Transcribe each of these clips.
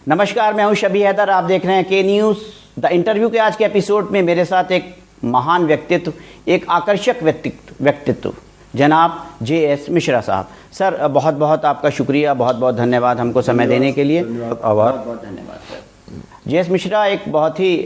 नमस्कार, मैं हूं शबी हैदर। आप देख रहे हैं के न्यूज़ द इंटरव्यू के आज के एपिसोड में मेरे साथ एक महान व्यक्तित्व, एक आकर्षक व्यक्तित्व जनाब JS मिश्रा साहब। सर, बहुत बहुत आपका शुक्रिया, बहुत बहुत धन्यवाद हमको समय देने के लिए। आभार। बहुत धन्यवाद सर। JS मिश्रा एक बहुत ही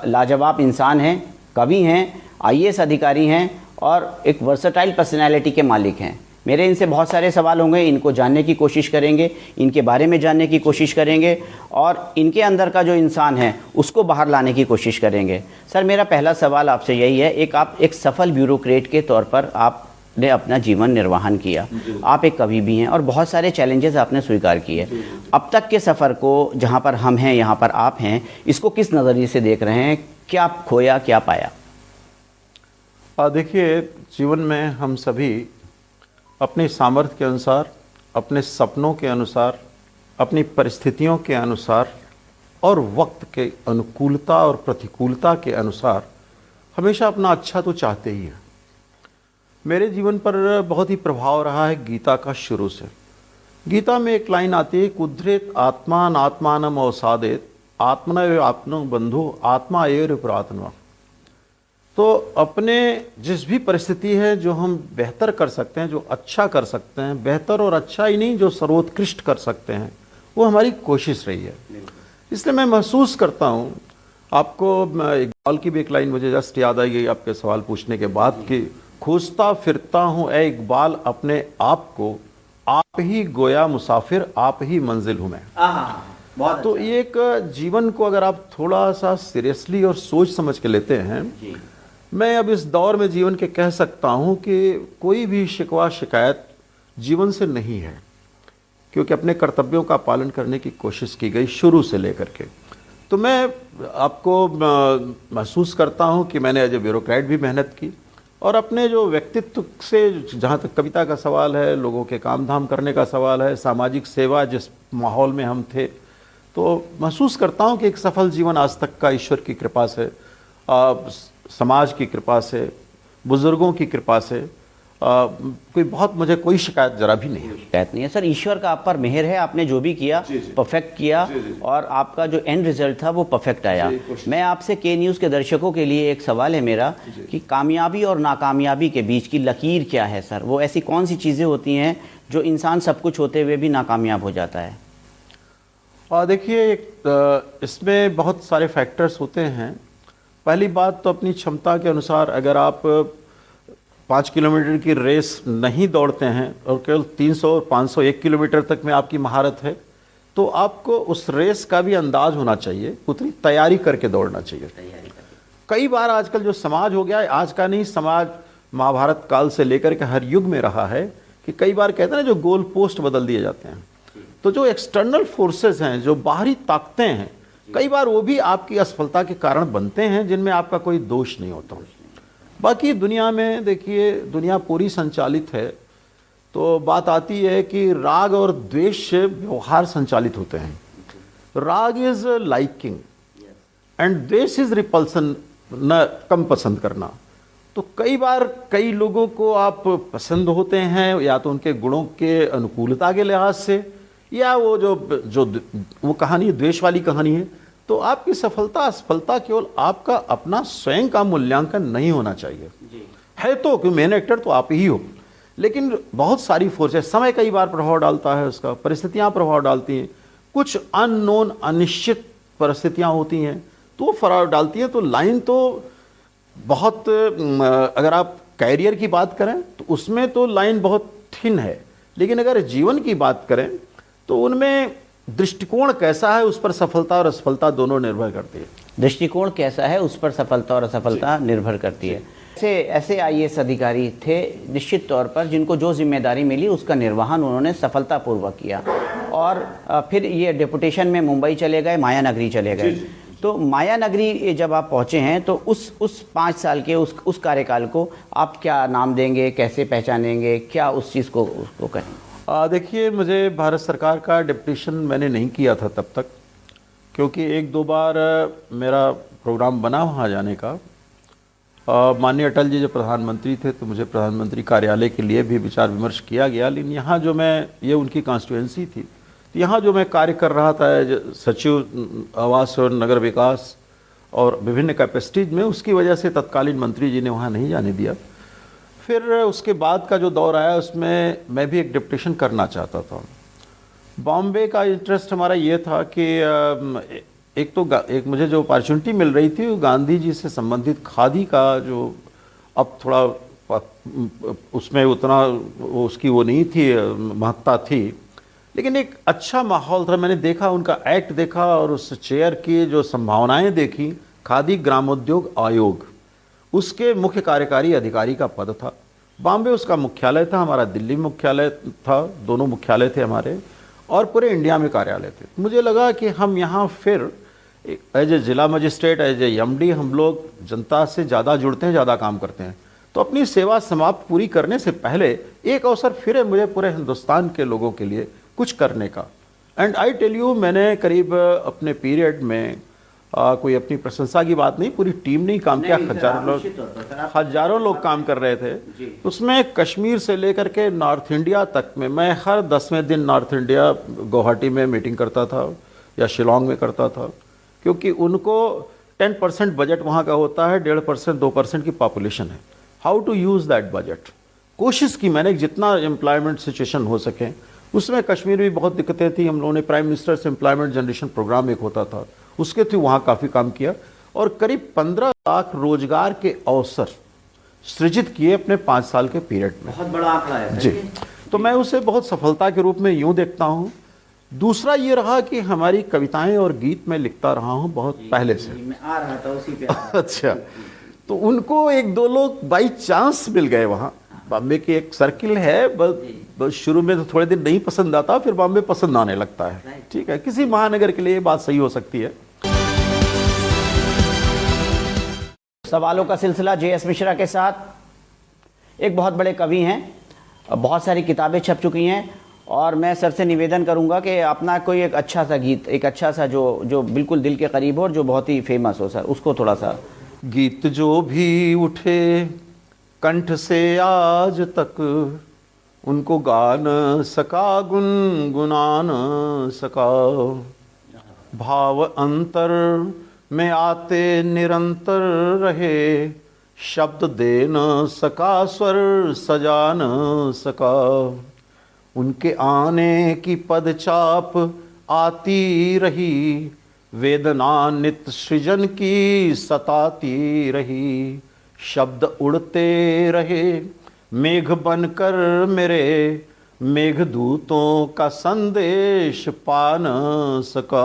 लाजवाब इंसान हैं, कवि हैं, IAS अधिकारी हैं और एक वर्सटाइल पर्सनैलिटी के मालिक हैं। मेरे इनसे बहुत सारे सवाल होंगे, इनको जानने की कोशिश करेंगे, इनके बारे में जानने की कोशिश करेंगे और इनके अंदर का जो इंसान है उसको बाहर लाने की कोशिश करेंगे। सर, मेरा पहला सवाल आपसे यही है, आप एक सफल ब्यूरोक्रेट के तौर पर आपने अपना जीवन निर्वाहन किया, आप एक कवि भी हैं और बहुत सारे चैलेंजेस आपने स्वीकार किए। अब तक के सफ़र को, जहाँ पर हम हैं यहाँ पर आप हैं, इसको किस नज़रिए से देख रहे हैं? क्या खोया, क्या पाया? देखिए, जीवन में हम सभी अपने सामर्थ्य के अनुसार, अपने सपनों के अनुसार, अपनी परिस्थितियों के अनुसार और वक्त के अनुकूलता और प्रतिकूलता के अनुसार हमेशा अपना अच्छा तो चाहते ही हैं। मेरे जीवन पर बहुत ही प्रभाव रहा है गीता का शुरू से। गीता में एक लाइन आती है, कुद्रेत आत्मान आत्मानम अवसादेत आत्मना एव आत्मनो बंधु आत्मा एव पुरातनवा। तो अपने जिस भी परिस्थिति है जो हम बेहतर कर सकते हैं, जो अच्छा कर सकते हैं, बेहतर और अच्छा ही नहीं जो सर्वोत्कृष्ट कर सकते हैं, वो हमारी कोशिश रही है। इसलिए मैं महसूस करता हूँ, आपको इकबाल की भी एक लाइन मुझे जस्ट याद आई गई आपके सवाल पूछने के बाद कि खोजता फिरता हूँ ए इकबाल अपने आप को, आप ही गोया मुसाफिर आप ही मंजिल हूँ मैं। तो ये एक जीवन को अगर आप थोड़ा सा सीरियसली और सोच समझ के लेते हैं, मैं अब इस दौर में जीवन के कह सकता हूं कि कोई भी शिकवा शिकायत जीवन से नहीं है, क्योंकि अपने कर्तव्यों का पालन करने की कोशिश की गई शुरू से लेकर के। तो मैं आपको महसूस करता हूं कि मैंने एज ए ब्यूरोक्रेट भी मेहनत की और अपने जो व्यक्तित्व से, जहां तक कविता का सवाल है, लोगों के काम धाम करने का सवाल है, सामाजिक सेवा जिस माहौल में हम थे, तो महसूस करता हूं कि एक सफल जीवन आज तक का ईश्वर की कृपा से, समाज की कृपा से, बुजुर्गों की कृपा से कोई बहुत मुझे कोई शिकायत जरा भी नहीं है। शिकायत नहीं है सर, ईश्वर का आप पर मेहर है, आपने जो भी किया परफेक्ट किया और आपका जो एंड रिजल्ट था वो परफेक्ट आया। मैं आपसे के न्यूज़ के दर्शकों के लिए एक सवाल है मेरा कि कामयाबी और नाकामयाबी के बीच की लकीर क्या है सर? वो ऐसी कौन सी चीज़ें होती हैं जो इंसान सब कुछ होते हुए भी नाकामयाब हो जाता है? देखिए, इसमें बहुत सारे फैक्टर्स होते हैं। पहली बात तो अपनी क्षमता के अनुसार, अगर आप 5 किलोमीटर की रेस नहीं दौड़ते हैं और केवल 300 और 500 1 किलोमीटर तक में आपकी महारत है, तो आपको उस रेस का भी अंदाज होना चाहिए, उतनी तैयारी करके दौड़ना चाहिए। कई बार आजकल जो समाज हो गया है, आज का नहीं, समाज महाभारत काल से लेकर के हर युग में रहा है कि कई बार कहते हैं ना, जो गोल पोस्ट बदल दिए जाते हैं। तो जो एक्सटर्नल फोर्सेस हैं, जो बाहरी ताकतें हैं, कई बार वो भी आपकी असफलता के कारण बनते हैं, जिनमें आपका कोई दोष नहीं होता। बाकी दुनिया में देखिए, दुनिया पूरी संचालित है, तो बात आती है कि राग और द्वेष से व्यवहार संचालित होते हैं। राग इज लाइकिंग एंड द्वेष इज रिपल्सन, न कम पसंद करना। तो कई बार कई लोगों को आप पसंद होते हैं, या तो उनके गुणों के अनुकूलता के लिहाज से, या वो जो वो कहानी द्वेष वाली कहानी है। तो आपकी सफलता असफलता केवल आपका अपना स्वयं का मूल्यांकन नहीं होना चाहिए है, तो कि मेन एक्टर तो आप ही हो, लेकिन बहुत सारी फोर्सेस, समय कई बार प्रभाव डालता है, उसका परिस्थितियां प्रभाव डालती हैं, कुछ अननोन अनिश्चित परिस्थितियां होती हैं तो प्रभाव डालती हैं। तो लाइन तो बहुत, अगर आप कैरियर की बात करें तो उसमें तो लाइन बहुत थिन है, लेकिन अगर जीवन की बात करें तो उनमें दृष्टिकोण कैसा है, उस पर सफलता और असफलता दोनों निर्भर करती है। दृष्टिकोण कैसा है, उस पर सफलता और असफलता निर्भर करती है। ऐसे IAS अधिकारी थे निश्चित तौर पर, जिनको जो जिम्मेदारी मिली उसका निर्वहन उन्होंने सफलतापूर्वक किया और फिर ये डेपुटेशन में मुंबई चले गए, माया नगरी चले गए। तो माया नगरी जब आप पहुँचे हैं तो उस 5 साल के उस कार्यकाल को आप क्या नाम देंगे, कैसे पहचानेंगे, क्या उस चीज़ को उसको कहें? देखिए, मुझे भारत सरकार का डिप्यूटेशन मैंने नहीं किया था तब तक, क्योंकि 1-2 बार मेरा प्रोग्राम बना वहाँ जाने का। माननीय अटल जी जब प्रधानमंत्री थे तो मुझे प्रधानमंत्री कार्यालय के लिए भी विचार विमर्श किया गया, लेकिन यहाँ जो ये उनकी कॉन्स्टिट्यूएंसी थी, तो यहाँ जो मैं कार्य कर रहा था सचिव आवास और नगर विकास और विभिन्न कैपेसिटीज में, उसकी वजह से तत्कालीन मंत्री जी ने वहाँ नहीं जाने दिया। फिर उसके बाद का जो दौर आया उसमें मैं भी एक डिप्यूटेशन करना चाहता था। बॉम्बे का इंटरेस्ट हमारा ये था कि एक मुझे जो अपॉर्चुनिटी मिल रही थी वो गांधी जी से संबंधित खादी का, जो अब थोड़ा उसमें उतना उसकी वो नहीं थी, महत्ता थी, लेकिन एक अच्छा माहौल था। मैंने देखा, उनका एक्ट देखा और उस चेयर की जो संभावनाएं देखी। खादी ग्रामोद्योग आयोग, उसके मुख्य कार्यकारी अधिकारी का पद था। बॉम्बे उसका मुख्यालय था, हमारा दिल्ली मुख्यालय था, दोनों मुख्यालय थे हमारे, और पूरे इंडिया में कार्यालय थे। मुझे लगा कि हम यहाँ फिर एज ए जिला मजिस्ट्रेट, एज ए एमडी, हम लोग जनता से ज़्यादा जुड़ते हैं, ज़्यादा काम करते हैं, तो अपनी सेवा समाप्त पूरी करने से पहले एक अवसर फिर है मुझे पूरे हिंदुस्तान के लोगों के लिए कुछ करने का। एंड आई टेल यू, मैंने करीब अपने पीरियड में कोई अपनी प्रशंसा की बात नहीं, पूरी टीम ने काम किया, हजारों लोग काम कर रहे थे उसमें। कश्मीर से लेकर के नॉर्थ इंडिया तक में मैं हर 10वें दिन नॉर्थ इंडिया गुवाहाटी में मीटिंग करता था या शिलोंग में करता था, क्योंकि उनको 10% बजट वहाँ का होता है, 1.5% 2% की पॉपुलेशन है। How to use that budget, कोशिश की मैंने जितना एम्प्लॉयमेंट सिचुएशन हो सके। उसमें कश्मीर भी बहुत दिक्कतें थी, हम लोगों ने प्राइम मिनिस्टर से एम्प्लॉयमेंट जनरेशन प्रोग्राम एक होता था, उसके थ्रू वहाँ काफ़ी काम किया और करीब 15 लाख रोजगार के अवसर सृजित किए अपने 5 साल के पीरियड में। बहुत बड़ा आंकड़ा है जी, तो मैं उसे बहुत सफलता के रूप में यूँ देखता हूँ। दूसरा ये रहा कि हमारी कविताएं और गीत मैं लिखता रहा हूँ बहुत पहले से। मैं आ रहा था उसी पे। अच्छा, तो उनको एक दो लोग बाई चांस मिल गए वहाँ। बॉम्बे की एक सर्किल है, बस शुरू में तो थोड़े दिन नहीं पसंद आता, फिर बॉम्बे पसंद आने लगता है। ठीक है, किसी महानगर के लिए ये बात सही हो सकती है। सवालों का सिलसिला जे.एस. मिश्रा के साथ। एक बहुत बड़े कवि हैं, बहुत सारी किताबें छप चुकी हैं, और मैं सर से निवेदन करूंगा कि अपना कोई एक अच्छा सा गीत, एक अच्छा सा जो बिल्कुल दिल के करीब हो और जो बहुत ही फेमस हो सर, उसको थोड़ा सा। गीत जो भी उठे कंठ से आज तक, उनको गा न सका गुनगुना न सका, भाव अंतर में आते निरंतर रहे, शब्द दे न सका स्वर सजा न सका, उनके आने की पदचाप आती रही, वेदना नित सृजन की सताती रही, शब्द उड़ते रहे मेघ बनकर मेरे, मेघदूतों का संदेश पा न सका।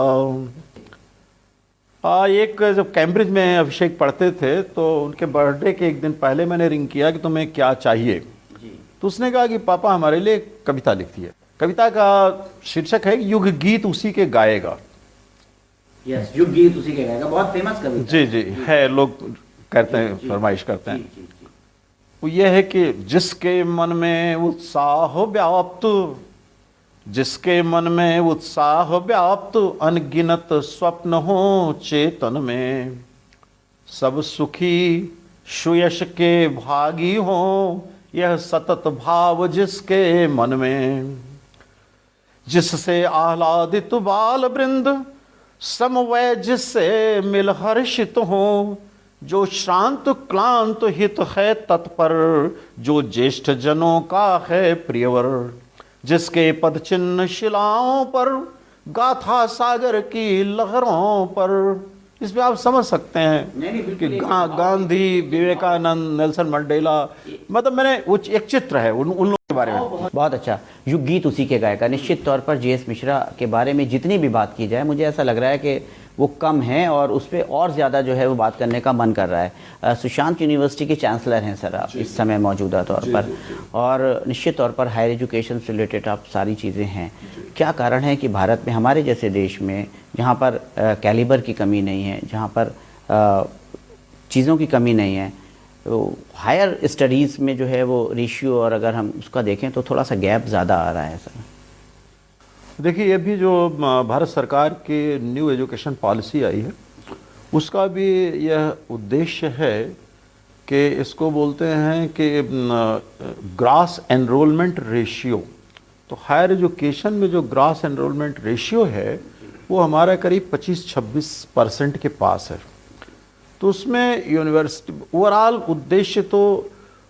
एक जब कैम्ब्रिज में अभिषेक पढ़ते थे तो उनके बर्थडे के एक दिन पहले मैंने रिंग किया कि तुम्हें क्या चाहिए, तो उसने कहा कि पापा हमारे लिए कविता लिखती है। कविता का शीर्षक है युग गीत उसी के गाएगा। यस, युग गीत उसी के गाएगा, बहुत फेमस कविता। जी जी है, लोग करते हैं, फरमाइश करते हैं। वो ये है कि जिसके मन में उत्साह व्याप्त, जिसके मन में उत्साह व्याप्त, अनगिनत स्वप्न हो चेतन में, सब सुखी सुयश के भागी हो, यह सतत भाव जिसके मन में, जिससे आह्लादित बाल वृंद समवय जिससे मिल हर्षित हो, जो शांत क्लांत हित है तत्पर, जो ज्येष्ठ जनों का है प्रियवर, जिसके पद चिन्ह शिलाओं पर, गाथा सागर की लहरों पर। इसमें आप समझ सकते हैं कि गांधी, विवेकानंद, नेल्सन मंडेला, मतलब मैंने एक चित्र है उन लोगों के बारे में। बहुत अच्छा, युग गीत उसी के गायका। निश्चित तौर पर जे.एस. मिश्रा के बारे में जितनी भी बात की जाए, मुझे ऐसा लग रहा है कि वो कम है और उस पर और ज़्यादा जो है वो बात करने का मन कर रहा है। सुशांत यूनिवर्सिटी के चांसलर हैं सर आप इस समय मौजूदा तौर पर, और निश्चित तौर पर हायर एजुकेशन से रिलेटेड आप सारी चीज़ें हैं। क्या कारण है कि भारत में, हमारे जैसे देश में, जहाँ पर कैलिबर की कमी नहीं है, जहाँ पर चीज़ों की कमी नहीं है, तो हायर स्टडीज़ में जो है वो रेशियो, और अगर हम उसका देखें तो थोड़ा सा गैप ज़्यादा आ रहा है सर। देखिए, ये भी जो भारत सरकार की न्यू एजुकेशन पॉलिसी आई है, उसका भी यह उद्देश्य है कि इसको बोलते हैं कि ग्रास एनरोलमेंट रेशियो, तो हायर एजुकेशन में जो ग्रॉस एनरोलमेंट रेशियो है वो हमारा करीब 25-26% के पास है। तो उसमें यूनिवर्सिटी ओवरऑल उद्देश्य तो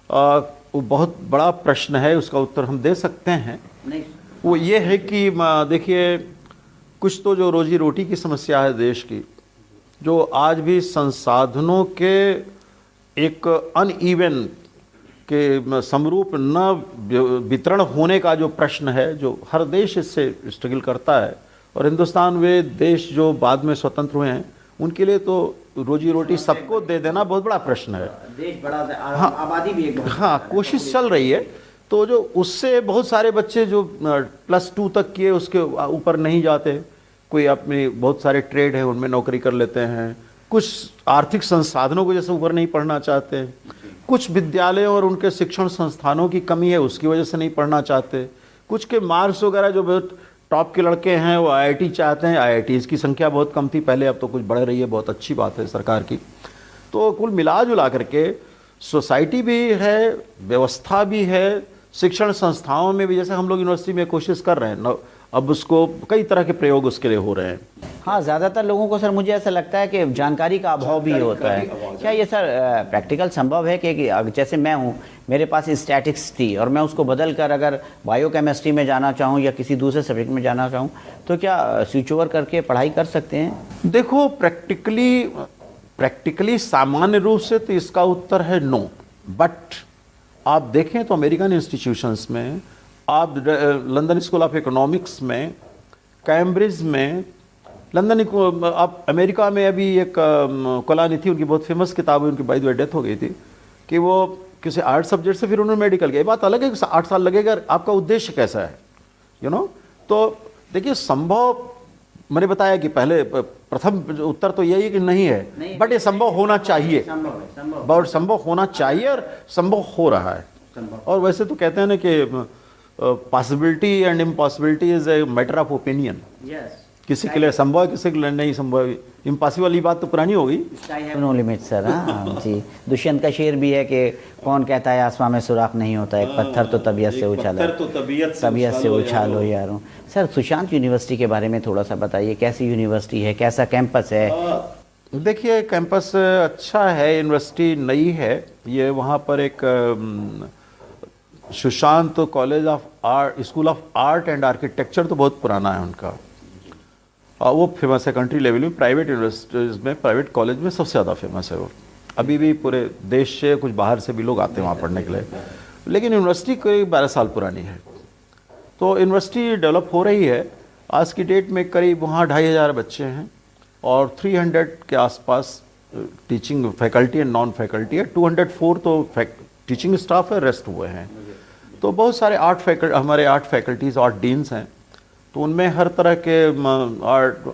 वो बहुत बड़ा प्रश्न है, उसका उत्तर हम दे सकते हैं। नहीं, वो ये है कि देखिए, कुछ तो जो रोजी रोटी की समस्या है देश की, जो आज भी संसाधनों के एक अनइवन के समरूप न वितरण होने का जो प्रश्न है, जो हर देश इससे स्ट्रगल करता है। और हिंदुस्तान वे देश जो बाद में स्वतंत्र हुए हैं, उनके लिए तो रोजी रोटी सबको दे देना बहुत बड़ा प्रश्न है। देश बड़ा, हाँ, आबादी भी एक, हाँ, कोशिश चल रही है। तो जो उससे बहुत सारे बच्चे जो +2 तक किए उसके ऊपर नहीं जाते, कोई अपने बहुत सारे ट्रेड है उनमें नौकरी कर लेते हैं, कुछ आर्थिक संसाधनों को जैसे ऊपर नहीं पढ़ना चाहते, कुछ विद्यालयों और उनके शिक्षण संस्थानों की कमी है उसकी वजह से नहीं पढ़ना चाहते, कुछ के मार्क्स वगैरह जो बहुत टॉप के लड़के हैं वो आईआईटी चाहते हैं। आईआईटीज़ की संख्या बहुत कम थी पहले, अब तो कुछ बढ़ रही है, बहुत अच्छी बात है सरकार की। तो कुल मिला जुला करके सोसाइटी भी है, व्यवस्था भी है, शिक्षण संस्थाओं में भी, जैसे हम लोग यूनिवर्सिटी में कोशिश कर रहे हैं, अब उसको कई तरह के प्रयोग उसके लिए हो रहे हैं। हाँ, ज़्यादातर लोगों को सर मुझे ऐसा लगता है कि जानकारी का अभाव भी होता है। क्या ये सर प्रैक्टिकल संभव है कि जैसे मैं हूँ, मेरे पास स्टैटिक्स थी और मैं उसको बदल कर अगर बायोकेमिस्ट्री में जाना चाहूँ या किसी दूसरे सब्जेक्ट में जाना चाहूँ, तो क्या स्विच ओवर करके पढ़ाई कर सकते हैं? देखो, प्रैक्टिकली सामान्य रूप से तो इसका उत्तर है नो। बट आप देखें तो अमेरिकन इंस्टीट्यूशंस में, आप लंदन स्कूल ऑफ इकोनॉमिक्स में, कैम्ब्रिज में, आप अमेरिका में अभी एक कोलानी थी, उनकी बहुत फेमस किताब है, उनकी बाय द वे डेथ हो गई थी, कि वो किसी आर्ट सब्जेक्ट से फिर उन्होंने मेडिकल किया। ये बात अलग है कि 8 साल लगेगा, आपका उद्देश्य कैसा है, यू नो। तो देखिए, संभव मैंने बताया कि पहले प्रथम उत्तर तो यही है कि नहीं है, बट ये संभव होना चाहिए, संभव होना चाहिए और संभव हो रहा है। और वैसे तो कहते हैं ना कि possibility and impossibility is a matter of opinion. किसी के लिए संभव है, किसी के लिए नहीं संभव। इम्पॉसिबल ये बात तो पुरानी हो गई। No limit sir. हाँ जी, दुष्यंत का शेर भी है कि कौन कहता है आसमां में सुराख नहीं होता, एक पत्थर तो तबीयत से उछालो, तबीयत से उछालो यारों। सर, सुशांत यूनिवर्सिटी के बारे में थोड़ा सा बताइए, कैसी यूनिवर्सिटी है, कैसा कैंपस है? देखिए, कैंपस अच्छा है, यूनिवर्सिटी नई है। ये वहाँ पर एक Sushant college of art, school of art and architecture तो बहुत पुराना है उनका, और वो फेमस है कंट्री लेवल में। प्राइवेट यूनिवर्सिटीज़ में, प्राइवेट कॉलेज में सबसे ज़्यादा फेमस है वो। अभी भी पूरे देश से, कुछ बाहर से भी लोग आते हैं वहाँ पढ़ने के लिए। लेकिन यूनिवर्सिटी करीब 12 साल पुरानी है। तो यूनिवर्सिटी डेवलप हो रही है। आज की डेट में करीब वहाँ 2500 बच्चे हैं और 300 के आसपास teaching faculty and non faculty है। 204 तो टीचिंग स्टाफ है, रेस्ट हुए हैं। तो बहुत सारे हमारे आर्ट फैकल्टीज़, आर्ट डीन्स हैं, तो उनमें हर तरह के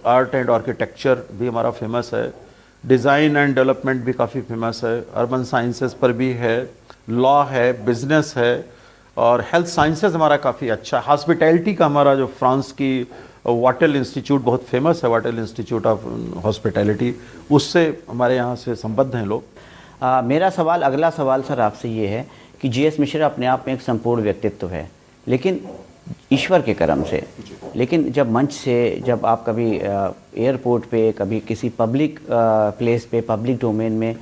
आर्ट एंड आर्किटेक्चर भी हमारा फेमस है, डिज़ाइन एंड डेवलपमेंट भी काफ़ी फेमस है, अर्बन साइंसेस पर भी है, लॉ है, बिजनेस है, और हेल्थ साइंसेस हमारा काफ़ी अच्छा। हॉस्पिटैलिटी का हमारा जो फ्रांस की वाटेल इंस्टीट्यूट बहुत फेमस है, वाटेल इंस्टीट्यूट ऑफ हॉस्पिटैलिटी, उससे हमारे यहाँ से संबद्ध हैं लोग। मेरा सवाल, अगला सवाल सर आपसे ये है कि जीएस मिश्रा अपने आप में एक संपूर्ण व्यक्तित्व है, लेकिन ईश्वर के कर्म से, लेकिन जब मंच से, जब आप कभी एयरपोर्ट पे, कभी किसी पब्लिक प्लेस पे, पब्लिक डोमेन में,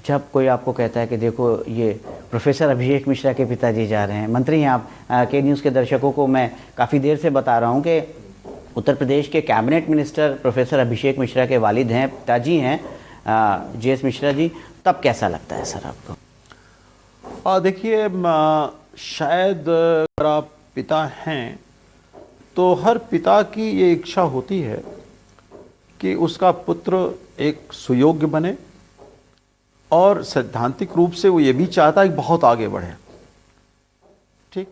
जब कोई आपको कहता है कि देखो ये प्रोफेसर अभिषेक मिश्रा के पिताजी जा रहे हैं, मंत्री हैं आप, के न्यूज़ के दर्शकों को मैं काफ़ी देर से बता रहा हूँ कि उत्तर प्रदेश के cabinet minister professor Abhishek Mishra के वालिद हैं, पिताजी हैं जीएस मिश्रा जी, तब कैसा लगता है सर आपको? देखिए, शायद अगर आप पिता हैं तो हर पिता की ये इच्छा होती है कि उसका पुत्र एक सुयोग्य बने, और सैद्धांतिक रूप से वो ये भी चाहता है कि बहुत आगे बढ़े। ठीक,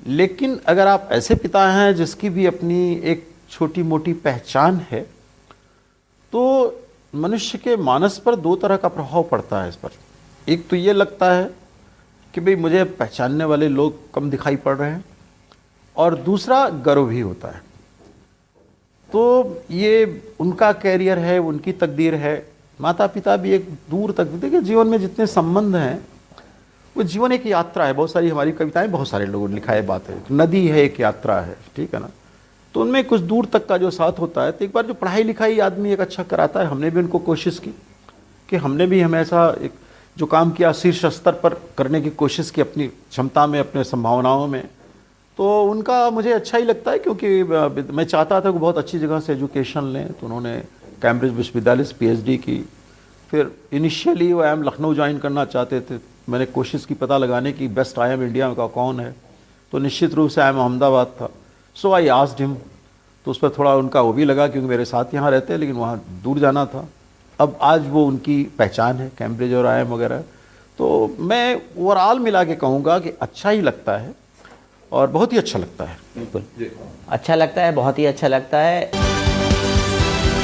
लेकिन अगर आप ऐसे पिता हैं जिसकी भी अपनी एक छोटी मोटी पहचान है, तो मनुष्य के मानस पर 2 तरह का प्रभाव पड़ता है इस पर। एक तो ये लगता है कि भाई मुझे पहचानने वाले लोग कम दिखाई पड़ रहे हैं, और दूसरा गर्व भी होता है। तो ये उनका कैरियर है, उनकी तकदीर है। माता पिता भी एक दूर तक, देखिए जीवन में जितने संबंध हैं वो जीवन एक यात्रा है। बहुत सारी हमारी कविताएं, बहुत सारे लोगों ने लिखा है बात है, नदी है एक यात्रा है, ठीक है ना। तो उनमें कुछ दूर तक का जो साथ होता है, तो एक बार जो पढ़ाई लिखाई आदमी एक अच्छा कराता है, हमने भी उनको कोशिश की कि हमने भी हमेशा एक जो काम किया शीर्ष स्तर पर करने की कोशिश की अपनी क्षमता में, अपने संभावनाओं में। तो उनका मुझे अच्छा ही लगता है, क्योंकि मैं चाहता था कि बहुत अच्छी जगह से एजुकेशन लें। तो उन्होंने कैम्ब्रिज विश्वविद्यालय से PhD की। फिर इनिशियली वो IIM लखनऊ ज्वाइन करना चाहते थे। मैंने कोशिश की पता लगाने की बेस्ट IIM इंडिया का कौन है, तो निश्चित रूप से IIM अहमदाबाद था। सो आई आस्क्ड हिम। तो उस पर थोड़ा उनका वो भी लगा, क्योंकि मेरे साथ यहाँ रहते हैं लेकिन वहाँ दूर जाना था। अब आज वो उनकी पहचान है, कैम्ब्रिज और IIM वगैरह। तो मैं ओवरऑल मिला के कहूँगा कि अच्छा ही लगता है और बहुत ही अच्छा लगता है। बिल्कुल अच्छा लगता है, बहुत ही अच्छा लगता है।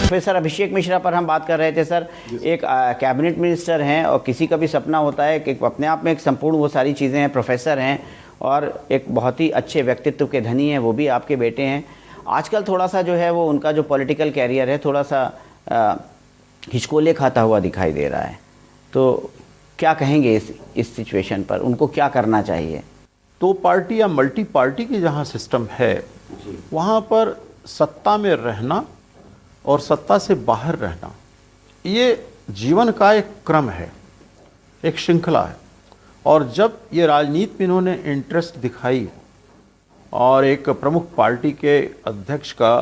प्रोफेसर अभिषेक मिश्रा पर हम बात कर रहे थे सर। एक कैबिनेट मिनिस्टर हैं और किसी का भी सपना होता है कि अपने आप में एक संपूर्ण वो सारी चीज़ें हैं, प्रोफेसर हैं और एक बहुत ही अच्छे व्यक्तित्व के धनी हैं, वो भी आपके बेटे हैं। आजकल थोड़ा सा जो है वो उनका जो पॉलिटिकल कैरियर है थोड़ा सा हिचकोले खाता हुआ दिखाई दे रहा है। तो क्या कहेंगे इस सिचुएशन पर, उनको क्या करना चाहिए? तो पार्टी या मल्टी पार्टी की जहाँ सिस्टम है, वहाँ पर सत्ता में रहना और सत्ता से बाहर रहना, ये जीवन का एक क्रम है, एक श्रृंखला है। और जब ये राजनीति में इन्होंने इंटरेस्ट दिखाई और एक प्रमुख पार्टी के अध्यक्ष का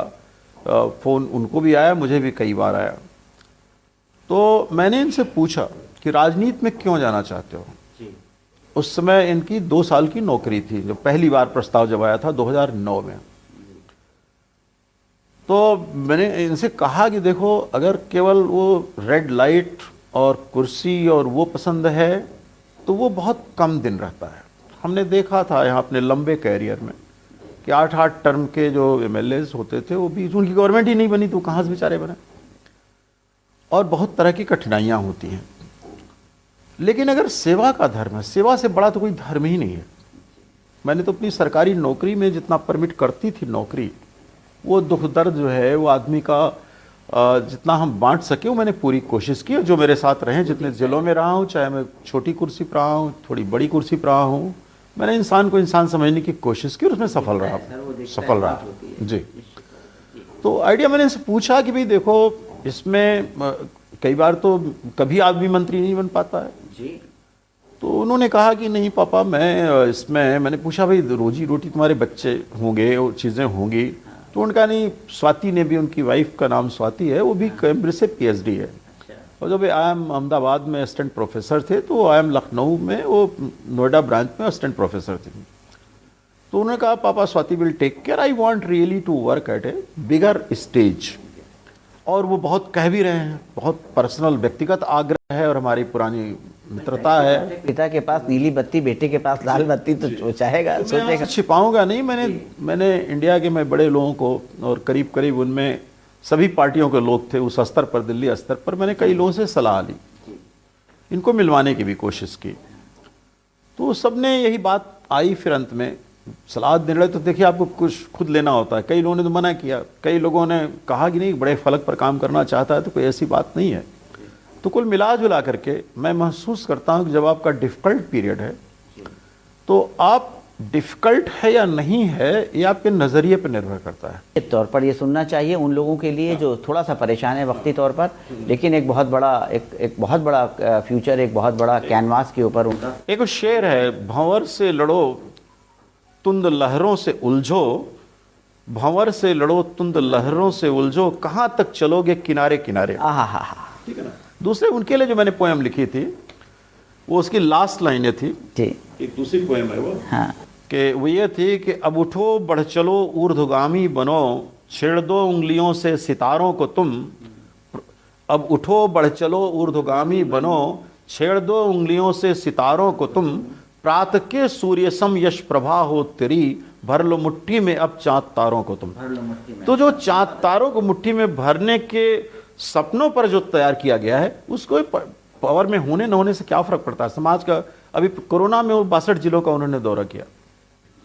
फ़ोन उनको भी आया, मुझे भी कई बार आया, तो मैंने इनसे पूछा कि राजनीति में क्यों जाना चाहते हो। उस समय इनकी 2 साल की नौकरी थी, जो पहली बार प्रस्ताव जब आया था 2009 में। तो मैंने इनसे कहा कि देखो, अगर केवल वो रेड लाइट और कुर्सी और वो पसंद है तो वो बहुत कम दिन रहता है। हमने देखा था यहाँ अपने लंबे कैरियर में कि 8-8 टर्म के जो MLAs होते थे, वो भी उनकी गवर्नमेंट ही नहीं बनी तो कहाँ से बेचारे बने, और बहुत तरह की कठिनाइयाँ होती हैं। लेकिन अगर सेवा का धर्म है, सेवा से बड़ा तो कोई धर्म ही नहीं है। मैंने तो अपनी सरकारी नौकरी में जितना परमिट करती थी नौकरी, वो दुख दर्द जो है वो आदमी का जितना हम बांट सके वो मैंने पूरी कोशिश की। जो मेरे साथ रहे, जितने जिलों में रहा हूँ, चाहे मैं छोटी कुर्सी पर रहा हूँ, थोड़ी बड़ी कुर्सी पर रहा हूँ, मैंने इंसान को इंसान समझने की कोशिश की और उसमें सफल रहा जी। तो आइडिया मैंने इनसे पूछा कि भाई देखो, इसमें कई बार तो कभी आदमी मंत्री नहीं बन पाता है जी। तो उन्होंने कहा कि नहीं पापा, मैं इसमें, मैंने पूछा भाई रोजी रोटी तुम्हारे बच्चे होंगे और चीज़ें होंगी, तो उनका नहीं, स्वाति ने भी, उनकी वाइफ का नाम स्वाति है, वो भी कैम्ब्रिज से PhD है। और जब IIM अहमदाबाद में असिस्टेंट प्रोफेसर थे तो IIM लखनऊ में वो नोएडा ब्रांच में असिस्टेंट प्रोफेसर थे। तो उन्होंने कहा पापा Swati will take care, I want really to work at a bigger stage. और वो बहुत कह भी रहे हैं, बहुत पर्सनल व्यक्तिगत आग्रह है और हमारी पुरानी मित्रता है। पिता के पास नीली बत्ती, बेटे के पास लाल बत्ती, तो चाहेगा, सोचेगा। छिपाऊंगा नहीं, मैंने इंडिया के मैं बड़े लोगों को, और करीब करीब उनमें सभी पार्टियों के लोग थे उस स्तर पर, दिल्ली स्तर पर, मैंने कई लोगों से सलाह ली, इनको मिलवाने की भी कोशिश की। तो सबने यही बात आई। फिर अंत में सलाह निर्णय तो देखिए आपको कुछ खुद लेना होता है। कई लोगों ने तो मना किया, कई लोगों ने कहा कि नहीं, बड़े फलक पर काम करना चाहता है, तो कोई ऐसी बात नहीं है। तो कुल मिला जुला करके मैं महसूस करता हूँ कि जब आपका डिफ़िकल्ट पीरियड है तो आप डिफ़िकल्ट है या नहीं है, ये आपके नज़रिए पर निर्भर करता है। एक तौर पर ये सुनना चाहिए उन लोगों के लिए जो थोड़ा सा परेशान है वक्ती तौर पर, लेकिन एक बहुत बड़ा फ्यूचर, एक बहुत बड़ा कैनवास के ऊपर उनका एक शेर है, भंवर से लड़ो तुंद लहरों से उलझो, भंवर से लड़ो तुंद लहरों से उलझो, कहाँ तक चलोगे किनारे किनारे। ठीक है ना। दूसरे उनके लिए जो मैंने पोएम लिखी थी, वो उसकी लास्ट लाइनें थी, एक दूसरी पोएम है वो, हाँ, कि वो ये थी कि अब उठो बढ़ चलो ऊर्ध्वगामी बनो, छेड़ दो उंगलियों से सितारों को तुम। अब उठो बढ़ चलो ऊर्ध्वगामी बनो, छेड़ दो उंगलियों से सितारों को तुम। प्रातः के सूर्य सम यश प्रभा हो तेरी, भर लो मुट्ठी में अब चांद तारों को तुम। तो जो चांद तारों को मुट्ठी में भरने के सपनों पर जो तैयार किया गया है, उसको पावर में होने न होने से क्या फर्क पड़ता है समाज का। अभी कोरोना में वो 62 जिलों का उन्होंने दौरा किया,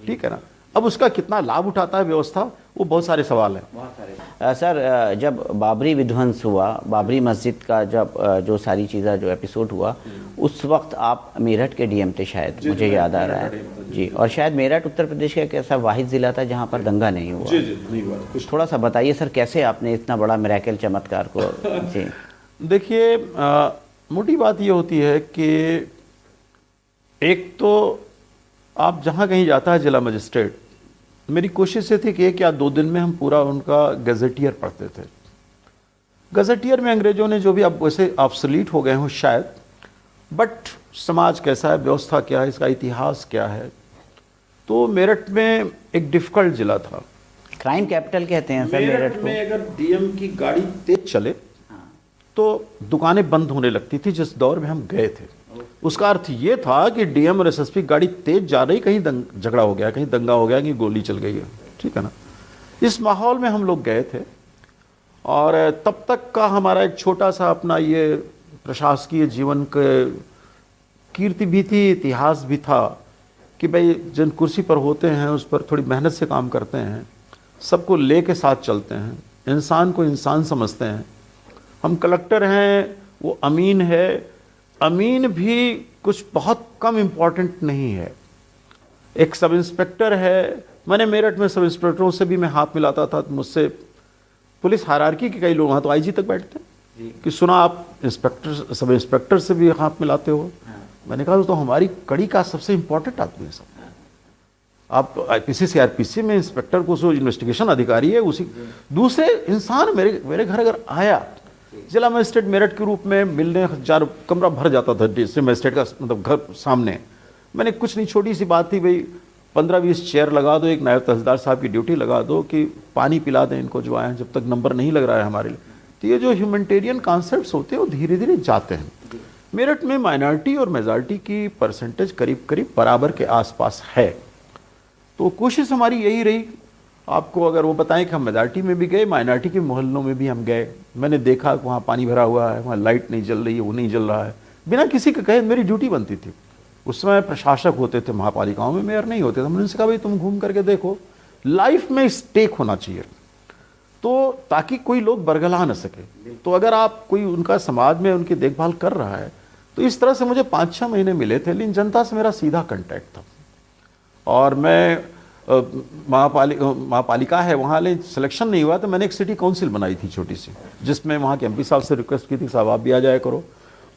ठीक है ना। अब उसका कितना लाभ उठाता है व्यवस्था, वो बहुत सारे सवाल हैं। सर, जब बाबरी विध्वंस हुआ, बाबरी मस्जिद का जब जो सारी चीज़ें जो एपिसोड हुआ, उस वक्त आप मेरठ के डीएम थे शायद, मुझे याद आ रहा है जी। और शायद मेरठ उत्तर प्रदेश का एक ऐसा वाहिद ज़िला था जहाँ पर दंगा नहीं हुआ। जी नहीं हुआ कुछ। थोड़ा सा बताइए सर, कैसे आपने इतना बड़ा मिरेकल चमत्कार को जी। देखिए, मोटी बात ये होती है कि एक तो आप जहाँ कहीं जाता है जिला मजिस्ट्रेट, मेरी कोशिश ये थी कि 1 या 2 दिन में हम पूरा उनका गजेटियर पढ़ते थे। गजेटियर में अंग्रेजों ने जो भी, अब वैसे ऑब्सोलीट हो गए हों शायद, बट समाज कैसा है, व्यवस्था क्या है, इसका इतिहास क्या है। तो मेरठ में एक डिफिकल्ट जिला था, क्राइम कैपिटल कहते हैं सर मेरठ को। में अगर डीएम की गाड़ी तेज चले तो दुकानें बंद होने लगती थी, जिस दौर में हम गए थे। उसका अर्थ ये था कि डीएम और एसएसपी गाड़ी तेज जा रही, कहीं झगड़ा हो गया, कहीं दंगा हो गया, कहीं गोली चल गई है, ठीक है ना। इस माहौल में हम लोग गए थे और तब तक का हमारा एक छोटा सा अपना ये प्रशासकीय जीवन के कीर्ति भी थी, इतिहास भी था कि भाई जिन कुर्सी पर होते हैं उस पर थोड़ी मेहनत से काम करते हैं, सबको ले के साथ चलते हैं, इंसान को इंसान समझते हैं। हम कलेक्टर हैं, वो अमीन है, अमीन भी कुछ बहुत कम इम्पॉर्टेंट नहीं है। एक सब इंस्पेक्टर है, मैंने मेरठ में सब इंस्पेक्टरों से भी मैं हाथ मिलाता था, तो मुझसे पुलिस हायरार्की के कई लोग, वहाँ तो आईजी तक बैठते हैं कि सुना आप इंस्पेक्टर, सब इंस्पेक्टर से भी हाथ मिलाते हो। मैंने कहा तो हमारी कड़ी का सबसे इम्पोर्टेंट आदमी है सब। आप आईपीसी सीआरपीसी में इंस्पेक्टर को, जो इन्वेस्टिगेशन अधिकारी है, उसी दूसरे इंसान मेरे घर अगर आया, जिला मजिस्ट्रेट मेरठ के रूप में मिलने 1000 कमरा भर जाता था डिस्ट्रिक्ट मजिस्ट्रेट का, मतलब घर सामने। मैंने कुछ नहीं, छोटी सी बात थी भाई, 15-20 चेयर लगा दो, एक नायब तहसीलदार साहब की ड्यूटी लगा दो कि पानी पिला दें इनको जो आए हैं, जब तक नंबर नहीं लग रहा है हमारे लिए। तो ये जो ह्यूमैनिटेरियन कॉन्सेप्ट्स होते हैं वो धीरे धीरे जाते हैं। मेरठ में माइनॉरिटी और मेजॉरिटी की परसेंटेज करीब करीब बराबर के आसपास है, तो कोशिश हमारी यही रही। आपको अगर वो बताएं कि हम मेजॉरिटी में भी गए, माइनॉरिटी के मोहल्लों में भी हम गए, मैंने देखा कि वहाँ पानी भरा हुआ है, वहाँ लाइट नहीं जल रही है, वो नहीं जल रहा है, बिना किसी के कहे मेरी ड्यूटी बनती थी। उस समय प्रशासक होते थे महापालिकाओं में, मेयर नहीं होते थे। मैंने उनसे कहा भाई तुम घूम करके देखो, लाइफ में स्टेक होना चाहिए, तो ताकि कोई लोग बरगला न सके। तो अगर आप कोई उनका समाज में उनकी देखभाल कर रहा है, तो इस तरह से मुझे 5-6 महीने मिले थे, लेकिन जनता से मेरा सीधा कांटेक्ट था। और मैं महापालिका है वहाँ, ले सिलेक्शन नहीं हुआ तो मैंने एक सिटी काउंसिल बनाई थी छोटी सी, जिसमें वहाँ के एमपी साहब से रिक्वेस्ट की थी, साहब आप भी आ जाया करो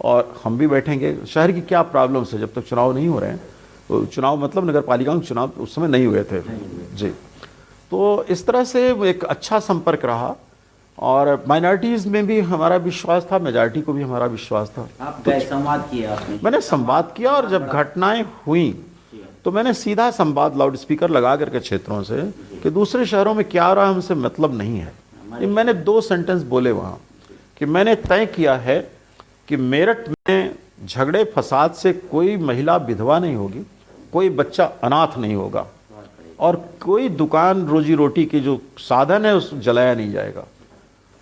और हम भी बैठेंगे, शहर की क्या प्रॉब्लम्स है, जब तक चुनाव नहीं हो रहे हैं। तो चुनाव मतलब नगर पालिकाओं के चुनाव उस समय नहीं हुए थे जी। तो इस तरह से एक अच्छा संपर्क रहा और माइनॉरिटीज़ में भी हमारा विश्वास था, मेजॉरिटी को भी हमारा विश्वास था। आप गए, संवाद किया आपने? मैंने संवाद किया और जब घटनाएं हुई तो मैंने सीधा संवाद लाउड स्पीकर लगा करके क्षेत्रों से कि दूसरे शहरों में क्या हो रहा है हमसे मतलब नहीं है। मैंने 2 सेंटेंस बोले वहाँ कि मैंने तय किया है कि मेरठ में झगड़े फसाद से कोई महिला विधवा नहीं होगी, कोई बच्चा अनाथ नहीं होगा और कोई दुकान रोजी रोटी की जो साधन है उस जलाया नहीं जाएगा,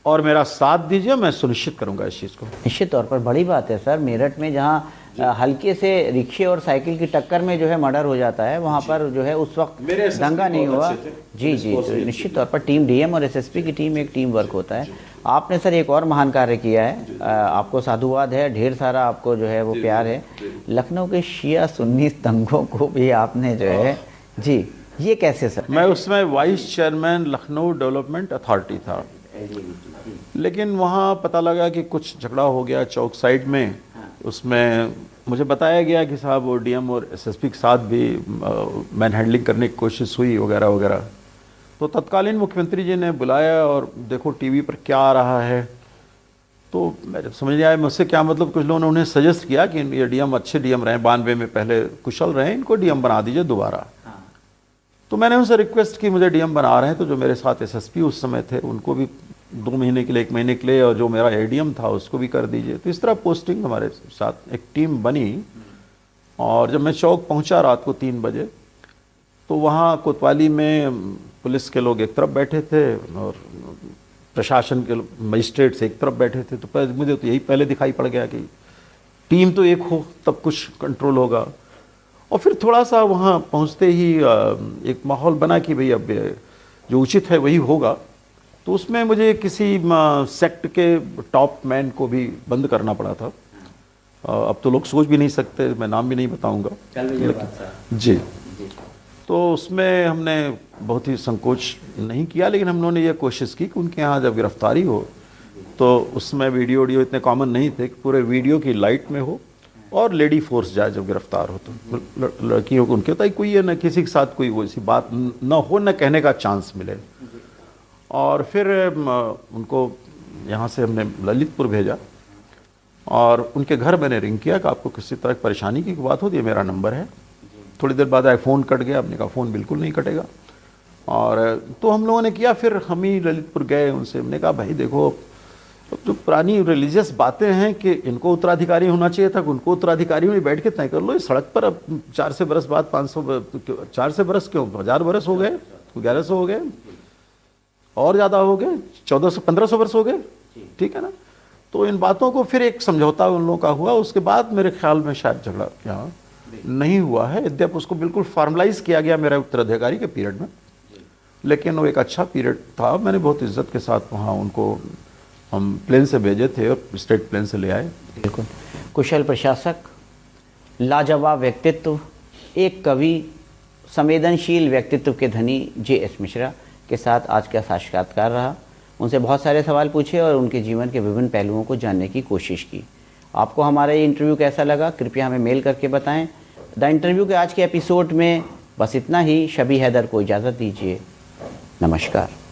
और मेरा साथ दीजिए, मैं सुनिश्चित करूंगा इस चीज़ को। निश्चित तौर पर बड़ी बात है सर, मेरठ में जहाँ हल्के से रिक्शे और साइकिल की टक्कर में जो है मर्डर हो जाता है, वहाँ पर जो है उस वक्त दंगा नहीं हुआ। जी जी, तो निश्चित तौर पर टीम डीएम और एसएसपी की टीम एक टीम वर्क होता है। आपने सर एक और महान कार्य किया है, आपको साधुवाद है, ढेर सारा आपको जो है वो प्यार है। लखनऊ के शिया सुन्नी दंगों को भी आपने जो है जी, ये कैसे सर? मैं उसमें vice chairman Lucknow development authority था, लेकिन वहाँ पता लगा कि कुछ झगड़ा हो गया चौक साइड में। उसमें मुझे बताया गया कि साहब वो डीएम और एसएसपी के साथ भी मैन हैंडलिंग करने की कोशिश हुई वगैरह वगैरह। तो तत्कालीन मुख्यमंत्री जी ने बुलाया और देखो टीवी पर क्या आ रहा है। तो मेरे समझ नहीं आया मुझसे क्या मतलब, कुछ लोगों ने उन्हें सजेस्ट किया कि ये डीएम अच्छे डीएम रहे, 92 में पहले कुशल रहे, इनको डीएम बना दीजिए दोबारा। तो मैंने उनसे रिक्वेस्ट की, मुझे डीएम बना रहे हैं, तो जो मेरे साथ एसएसपी उस समय थे उनको भी 2 महीने के लिए, 1 महीने के लिए, और जो मेरा एडीएम था उसको भी कर दीजिए। तो इस तरह पोस्टिंग हमारे साथ एक टीम बनी। और जब मैं चौक पहुंचा रात को 3 बजे, तो वहाँ कोतवाली में पुलिस के लोग एक तरफ बैठे थे और प्रशासन के मजिस्ट्रेट्स एक तरफ बैठे थे। तो मुझे तो यही पहले दिखाई पड़ गया कि टीम तो एक हो तब कुछ कंट्रोल होगा। और फिर थोड़ा सा वहाँ पहुँचते ही एक माहौल बना कि भाई अब जो उचित है वही होगा। तो उसमें मुझे किसी सेक्ट के टॉप मैन को भी बंद करना पड़ा था। अब तो लोग सोच भी नहीं सकते, मैं नाम भी नहीं बताऊंगा जी। तो उसमें हमने बहुत ही संकोच नहीं किया, लेकिन हम लोगों ने ये कोशिश की कि उनके यहाँ जब गिरफ्तारी हो तो उसमें वीडियो इतने कॉमन नहीं थे कि पूरे वीडियो की लाइट में हो और लेडी फोर्स जाए जब गिरफ्तार हो तो लड़कियों को उनके होता है कोई ये न किसी के साथ कोई वैसी बात न हो, न कहने का चांस मिले। और फिर उनको यहाँ से हमने ललितपुर भेजा और उनके घर मैंने रिंग किया कि आपको किसी तरह की परेशानी की बात होती है, मेरा नंबर है। थोड़ी देर बाद फ़ोन कट गया, आपने कहा फ़ोन बिल्कुल नहीं कटेगा। और तो हम लोगों ने किया, फिर हम ही ललितपुर गए उनसे, हमने कहा भाई देखो जो पुरानी रिलीजियस बातें हैं कि इनको उत्तराधिकारी होना चाहिए था, उनको उत्तराधिकारी में बैठ के तय कर लो। इस सड़क पर अब 400 बरस बाद 400 बरस क्यों, 1000 बरस हो गए, 1100 हो गए, और ज़्यादा हो गए, 1400 1500 वर्ष हो गए, ठीक है ना। तो इन बातों को फिर एक समझौता उन लोगों का हुआ। उसके बाद मेरे ख्याल में शायद झगड़ा यहाँ नहीं हुआ है, यद्यप उसको बिल्कुल फॉर्मलाइज किया गया मेरे उत्तराधिकारी के पीरियड में, लेकिन वो एक अच्छा पीरियड था। मैंने बहुत इज्जत के साथ वहाँ उनको हम प्लेन से भेजे थे और स्टेट प्लेन से ले आए। बिल्कुल कुशल प्रशासक, लाजवाब व्यक्तित्व, एक कवि, संवेदनशील व्यक्तित्व के धनी जे.एस. मिश्रा के साथ आज का साक्षात्कार रहा। उनसे बहुत सारे सवाल पूछे और उनके जीवन के विभिन्न पहलुओं को जानने की कोशिश की। आपको हमारा ये इंटरव्यू कैसा लगा कृपया हमें मेल करके बताएं। द इंटरव्यू के आज के एपिसोड में बस इतना ही। शबी हैदर को इजाज़त दीजिए। नमस्कार।